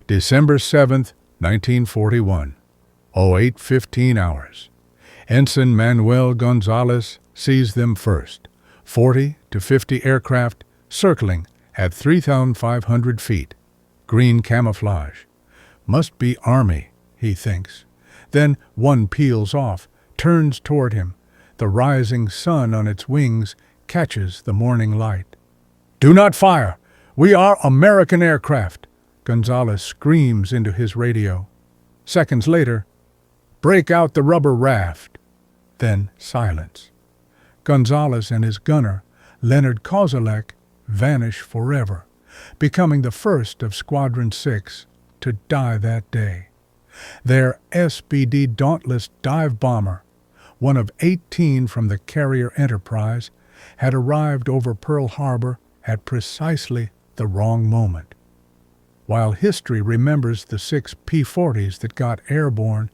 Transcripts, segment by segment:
December 7th, 1941, 08:15 hours. Ensign Manuel Gonzalez sees them first, 40 to 50 aircraft circling at 3,500 feet. Green camouflage. Must be Army, he thinks. Then one peels off, turns toward him. The rising sun on its wings catches the morning light. "Do not fire! We are American aircraft!" Gonzalez screams into his radio. Seconds later, "Break out the rubber raft." Then silence. Gonzalez and his gunner, Leonard Kozalek, vanish forever, becoming the first of Squadron 6 to die that day. Their SBD Dauntless dive bomber, one of 18 from the carrier Enterprise, had arrived over Pearl Harbor at precisely the wrong moment. While history remembers the 6 P-40s that got airborne,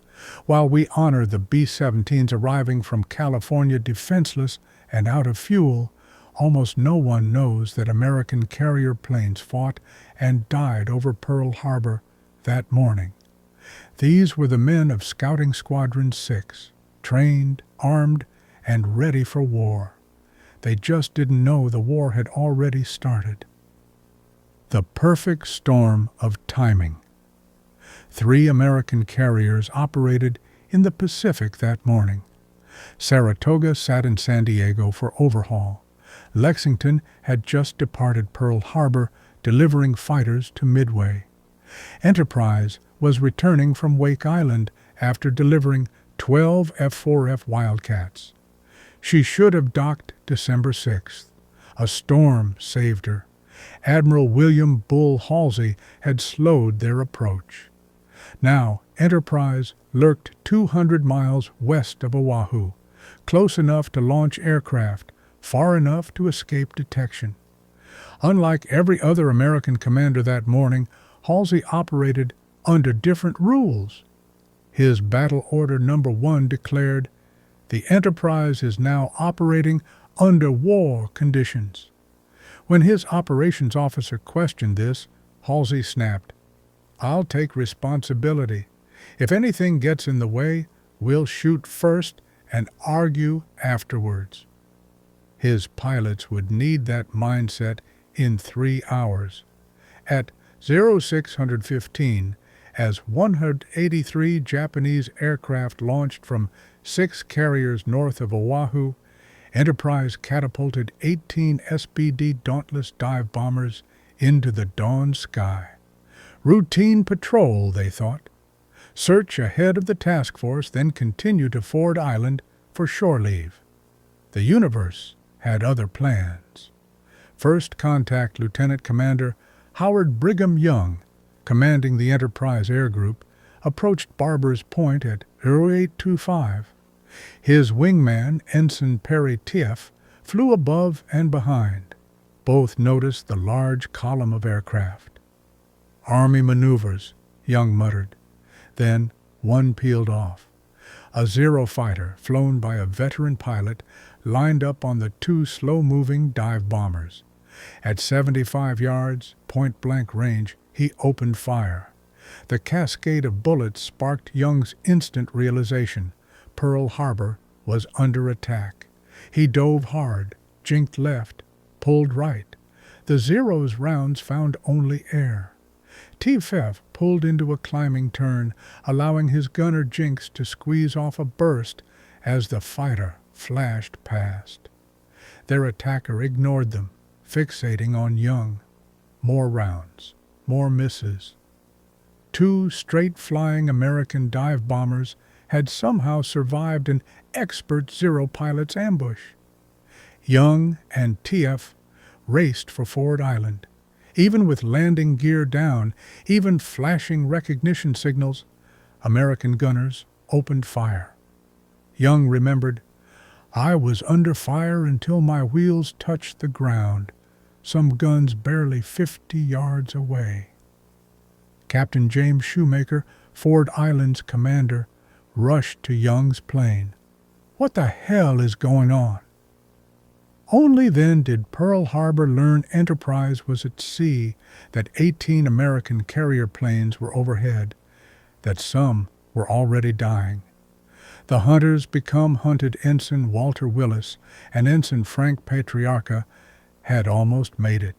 while we honor the B-17s arriving from California defenseless and out of fuel, almost no one knows that American carrier planes fought and died over Pearl Harbor that morning. These were the men of Scouting Squadron 6, trained, armed, and ready for war. They just didn't know the war had already started. The perfect storm of timing. 3 American carriers operated in the Pacific that morning. Saratoga sat in San Diego for overhaul. Lexington had just departed Pearl Harbor, delivering fighters to Midway. Enterprise was returning from Wake Island after delivering 12 F-4F Wildcats. She should have docked December 6th. A storm saved her. Admiral William Bull Halsey had slowed their approach. Now Enterprise lurked 200 miles west of Oahu, close enough to launch aircraft, far enough to escape detection. Unlike every other American commander that morning, Halsey operated under different rules. His Battle Order No. 1 declared, "The Enterprise is now operating under war conditions." When his operations officer questioned this, Halsey snapped, "I'll take responsibility. If anything gets in the way, we'll shoot first and argue afterwards." His pilots would need that mindset in 3 hours. At 0615, as 183 Japanese aircraft launched from 6 carriers north of Oahu, Enterprise catapulted 18 SBD Dauntless dive bombers into the dawn sky. Routine patrol, they thought. Search ahead of the task force, then continue to Ford Island for shore leave. The universe had other plans. First Contact Lieutenant Commander Howard Brigham Young, commanding the Enterprise Air Group, approached Barber's Point at 0825. His wingman, Ensign Perry Tief, flew above and behind. Both noticed the large column of aircraft. "Army maneuvers," Young muttered. Then one peeled off. A Zero fighter, flown by a veteran pilot, lined up on the 2 slow-moving dive bombers. At 75 yards, point-blank range, he opened fire. The cascade of bullets sparked Young's instant realization. Pearl Harbor was under attack. He dove hard, jinked left, pulled right. The Zero's rounds found only air. Tief pulled into a climbing turn, allowing his gunner Jinx to squeeze off a burst as the fighter flashed past. Their attacker ignored them, fixating on Young. More rounds, more misses. 2 straight-flying American dive bombers had somehow survived an expert Zero pilot's ambush. Young and Tief raced for Ford Island. Even with landing gear down, even flashing recognition signals, American gunners opened fire. Young remembered, "I was under fire until my wheels touched the ground, some guns barely 50 yards away." Captain James Shoemaker, Ford Island's commander, rushed to Young's plane. "What the hell is going on?" Only then did Pearl Harbor learn Enterprise was at sea, that 18 American carrier planes were overhead, that some were already dying. The hunters become hunted Ensign Walter Willis and Ensign Frank Patriarca had almost made it.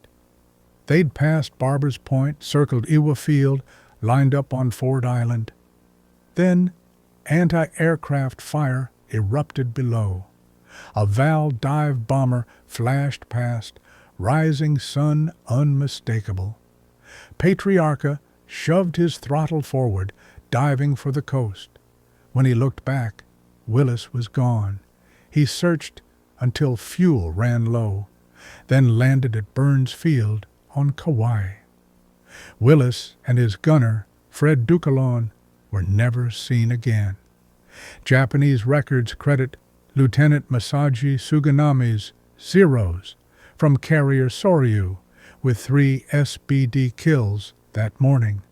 They'd passed Barber's Point, circled Iwo Field, lined up on Ford Island. Then anti-aircraft fire erupted below. A Val dive bomber flashed past, rising sun unmistakable. Patriarca shoved his throttle forward, diving for the coast. When he looked back, Willis was gone. He searched until fuel ran low, then landed at Burns Field on Kauai. Willis and his gunner, Fred Ducalon, were never seen again. Japanese records credit Lieutenant Masaji Suganami's Zeros from carrier Soryu with 3 SBD kills that morning.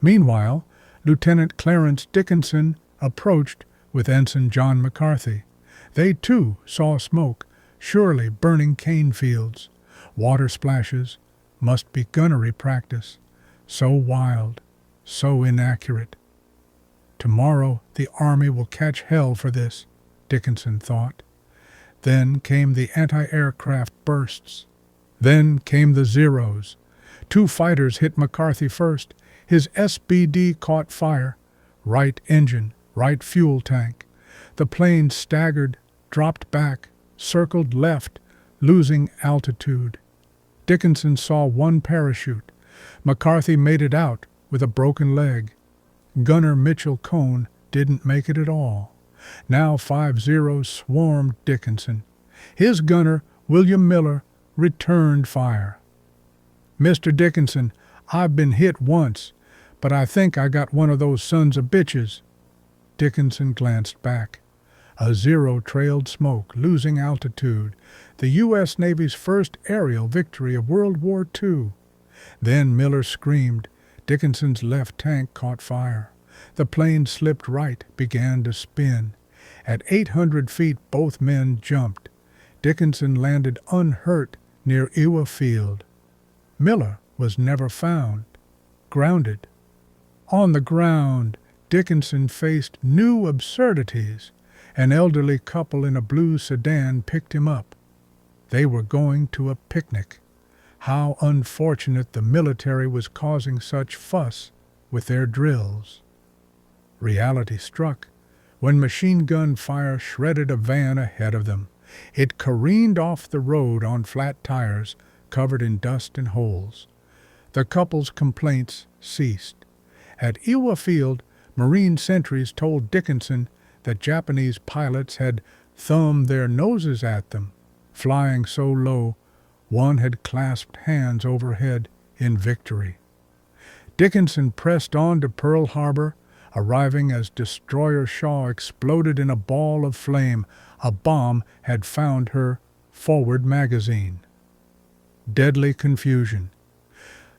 Meanwhile, Lieutenant Clarence Dickinson approached with Ensign John McCarthy. They too saw smoke, surely burning cane fields. Water splashes must be gunnery practice. So wild, so inaccurate. Tomorrow the Army will catch hell for this, Dickinson thought. Then came the anti-aircraft bursts. Then came the Zeros. 2 fighters hit McCarthy first. His SBD caught fire. Right engine, right fuel tank. The plane staggered, dropped back, circled left, losing altitude. Dickinson saw 1 parachute. McCarthy made it out with a broken leg. Gunner Mitchell Cone didn't make it at all. Now 5 Zeros swarmed Dickinson. His gunner, William Miller, returned fire. "Mr. Dickinson, I've been hit once, but I think I got one of those sons of bitches." Dickinson glanced back. A Zero trailed smoke, losing altitude, the U.S. Navy's first aerial victory of World War II. Then Miller screamed. Dickinson's left tank caught fire. The plane slipped right, began to spin. At 800 feet, both men jumped. Dickinson landed unhurt near Iwo Field. Miller was never found. Grounded. On the ground, Dickinson faced new absurdities. An elderly couple in a blue sedan picked him up. They were going to a picnic. How unfortunate the military was causing such fuss with their drills. Reality struck when machine gun fire shredded a van ahead of them. It careened off the road on flat tires covered in dust and holes. The couple's complaints ceased. At Iwo Field, Marine sentries told Dickinson that Japanese pilots had thumbed their noses at them, flying so low one had clasped hands overhead in victory. Dickinson pressed on to Pearl Harbor, arriving as Destroyer Shaw exploded in a ball of flame. A bomb had found her forward magazine. Deadly confusion.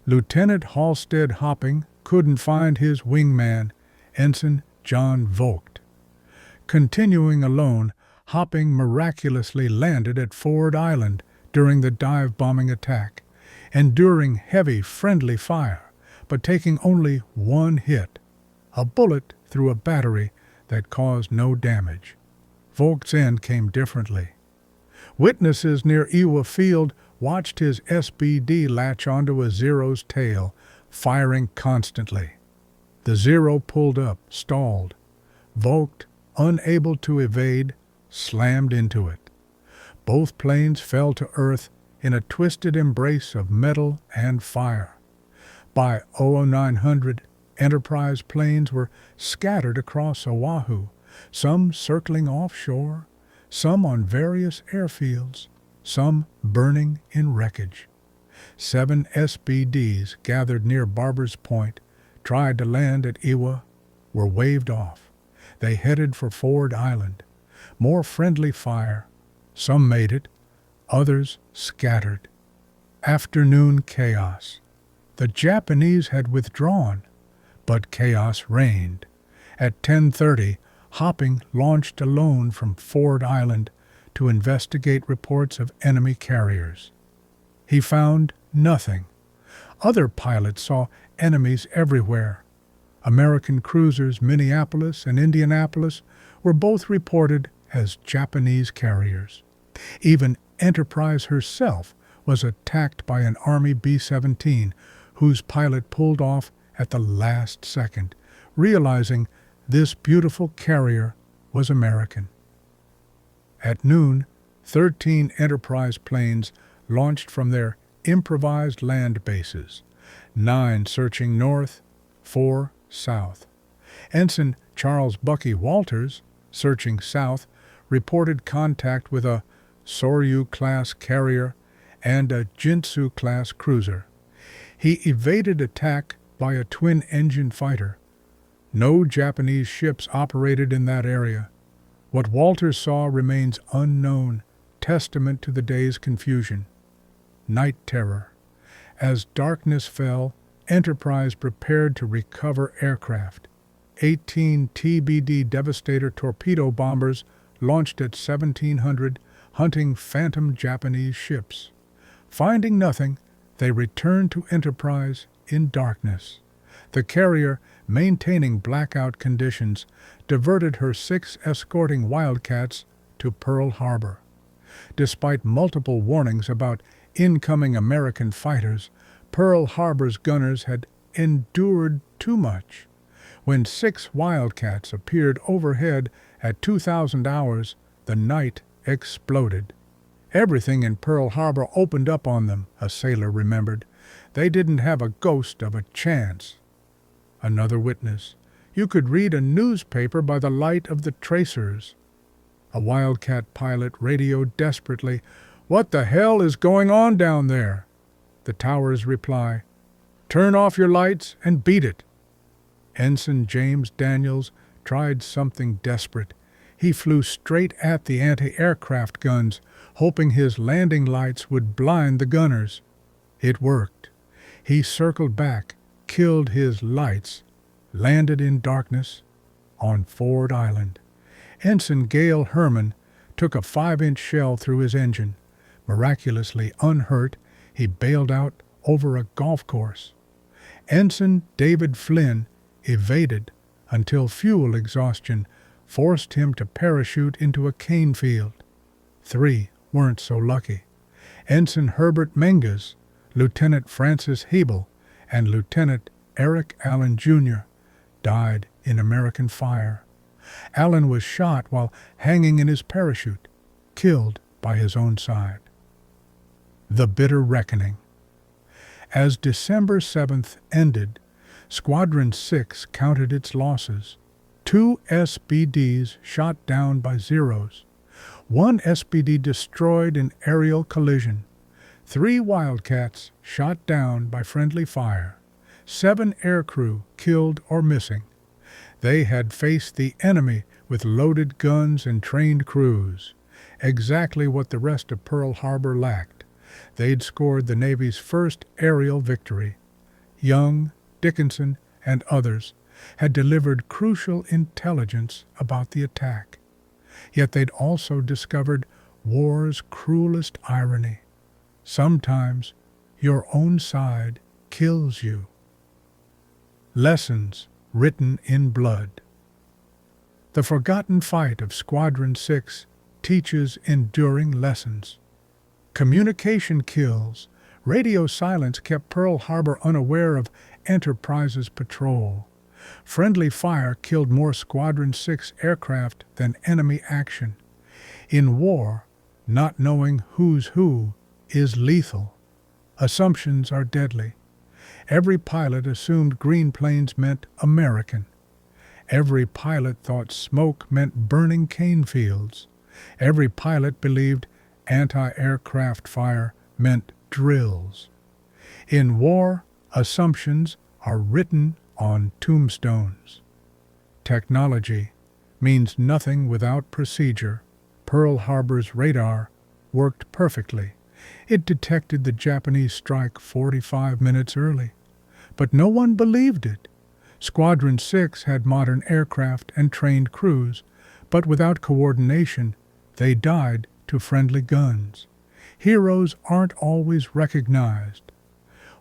Lieutenant Halstead Hopping couldn't find his wingman, Ensign John Vogt. Continuing alone, Hopping miraculously landed at Ford Island during the dive-bombing attack, enduring heavy friendly fire, but taking only 1 hit, a bullet through a battery that caused no damage. Vogt's end came differently. Witnesses near Iwo Field watched his SBD latch onto a Zero's tail, firing constantly. The Zero pulled up, stalled. Vogt, unable to evade, slammed into it. Both planes fell to earth in a twisted embrace of metal and fire. By 0900, Enterprise planes were scattered across Oahu, some circling offshore, some on various airfields, some burning in wreckage. 7 SBDs gathered near Barber's Point, tried to land at Iwo, were waved off. They headed for Ford Island. More friendly fire. Some made it, others scattered. Afternoon chaos. The Japanese had withdrawn, but chaos reigned. At 10:30, Hopping launched alone from Ford Island to investigate reports of enemy carriers. He found nothing. Other pilots saw enemies everywhere. American cruisers Minneapolis and Indianapolis were both reported as Japanese carriers. Even Enterprise herself was attacked by an Army B-17, whose pilot pulled off at the last second, realizing this beautiful carrier was American. At noon, 13 Enterprise planes launched from their improvised land bases, 9 searching north, 4 south. Ensign Charles Bucky Walters, searching south, reported contact with a Soryu-class carrier and a Jinsu-class cruiser. He evaded attack by a twin-engine fighter. No Japanese ships operated in that area. What Walters saw remains unknown, testament to the day's confusion. Night terror. As darkness fell, Enterprise prepared to recover aircraft. 18 TBD Devastator torpedo bombers launched at 1700, hunting phantom Japanese ships. Finding nothing, they returned to Enterprise in darkness. The carrier, maintaining blackout conditions, diverted her 6 escorting Wildcats to Pearl Harbor. Despite multiple warnings about incoming American fighters, Pearl Harbor's gunners had endured too much. When 6 Wildcats appeared overhead at 2,000 hours, the night exploded. Everything in Pearl Harbor opened up on them, a sailor remembered. They didn't have a ghost of a chance. Another witness. You could read a newspaper by the light of the tracers. A Wildcat pilot radioed desperately, "What the hell is going on down there?" The tower's reply, "Turn off your lights and beat it." Ensign James Daniels tried something desperate. He flew straight at the anti-aircraft guns, hoping his landing lights would blind the gunners. It worked. He circled back, killed his lights, landed in darkness on Ford Island. Ensign Gale Herman took a 5-inch shell through his engine. Miraculously unhurt, he bailed out over a golf course. Ensign David Flynn evaded until fuel exhaustion forced him to parachute into a cane field. 3 weren't so lucky. Ensign Herbert Menges, Lieutenant Francis Hebel, and Lieutenant Eric Allen Jr. died in American fire. Allen was shot while hanging in his parachute, killed by his own side. The bitter reckoning. As December 7th ended, Squadron 6 counted its losses. 2 SBDs shot down by Zeros. 1 SBD destroyed in aerial collision. 3 Wildcats shot down by friendly fire. 7 aircrew killed or missing. They had faced the enemy with loaded guns and trained crews, exactly what the rest of Pearl Harbor lacked. They'd scored the Navy's first aerial victory. Young, Dickinson, and others had delivered crucial intelligence about the attack. Yet they'd also discovered war's cruelest irony. Sometimes your own side kills you. Lessons written in blood. The forgotten fight of Squadron 6 teaches enduring lessons. Communication kills. Radio silence kept Pearl Harbor unaware of Enterprise's patrol. Friendly fire killed more Squadron 6 aircraft than enemy action. In war, not knowing who's who is lethal. Assumptions are deadly. Every pilot assumed green planes meant American. Every pilot thought smoke meant burning cane fields. Every pilot believed anti-aircraft fire meant drills. In war, assumptions are written on tombstones. Technology means nothing without procedure. Pearl Harbor's radar worked perfectly. It detected the Japanese strike 45 minutes early. But no one believed it. Squadron 6 had modern aircraft and trained crews, but without coordination, they died to friendly guns. Heroes aren't always recognized.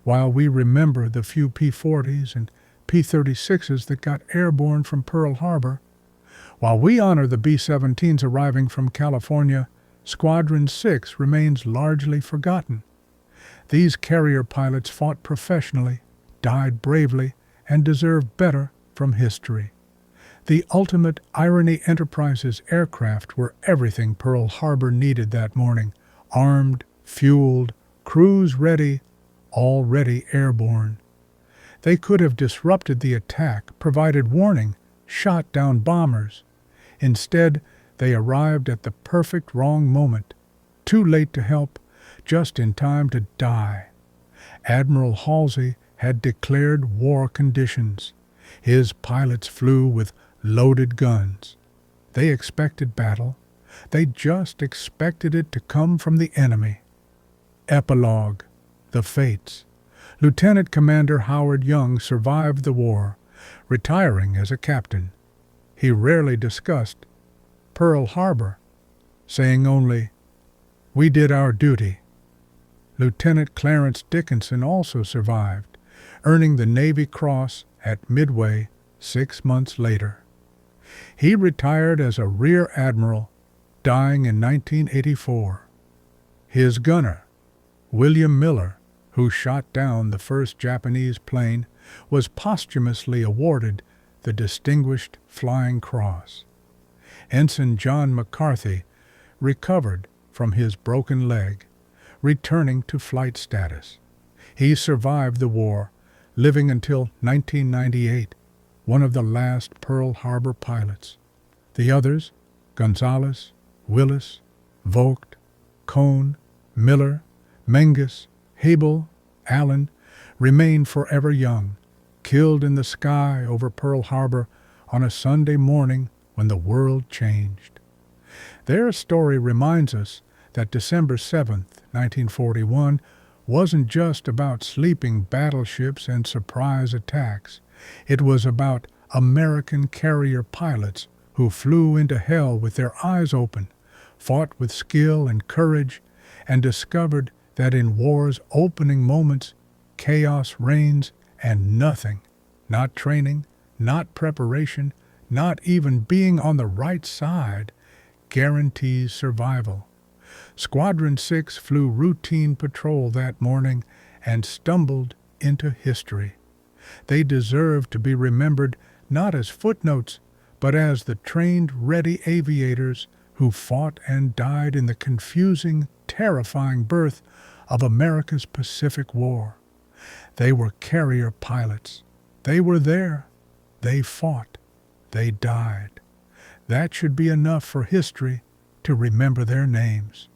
While we remember the few P-40s and P-36s that got airborne from Pearl Harbor, while we honor the B-17s arriving from California, Squadron 6 remains largely forgotten. These carrier pilots fought professionally, died bravely, and deserve better from history. The ultimate irony Enterprise's aircraft were everything Pearl Harbor needed that morning: armed, fueled, cruise-ready, already airborne. They could have disrupted the attack, provided warning, shot down bombers. Instead, they arrived at the perfect wrong moment, too late to help, just in time to die. Admiral Halsey had declared war conditions. His pilots flew with loaded guns. They expected battle. They just expected it to come from the enemy. Epilogue: The Fates. Lieutenant Commander Howard Young survived the war, retiring as a captain. He rarely discussed Pearl Harbor, saying only, "We did our duty." Lieutenant Clarence Dickinson also survived, earning the Navy Cross at Midway 6 months later. He retired as a Rear Admiral, dying in 1984. His gunner, William Miller, who shot down the first Japanese plane, was posthumously awarded the Distinguished Flying Cross. Ensign John McCarthy recovered from his broken leg, returning to flight status. He survived the war, living until 1998, one of the last Pearl Harbor pilots. The others, Gonzalez, Willis, Vogt, Cohn, Miller, Menges, Habel, Allen, remain forever young, killed in the sky over Pearl Harbor on a Sunday morning when the world changed. Their story reminds us that December 7th, 1941, wasn't just about sleeping battleships and surprise attacks. It was about American carrier pilots who flew into hell with their eyes open, fought with skill and courage, and discovered that in war's opening moments, chaos reigns and nothing, not training, not preparation, not even being on the right side, guarantees survival. Squadron 6 flew routine patrol that morning and stumbled into history. They deserve to be remembered not as footnotes, but as the trained, ready aviators who fought and died in the confusing, terrifying birth of America's Pacific War. They were carrier pilots. They were there. They fought. They died. That should be enough for history to remember their names.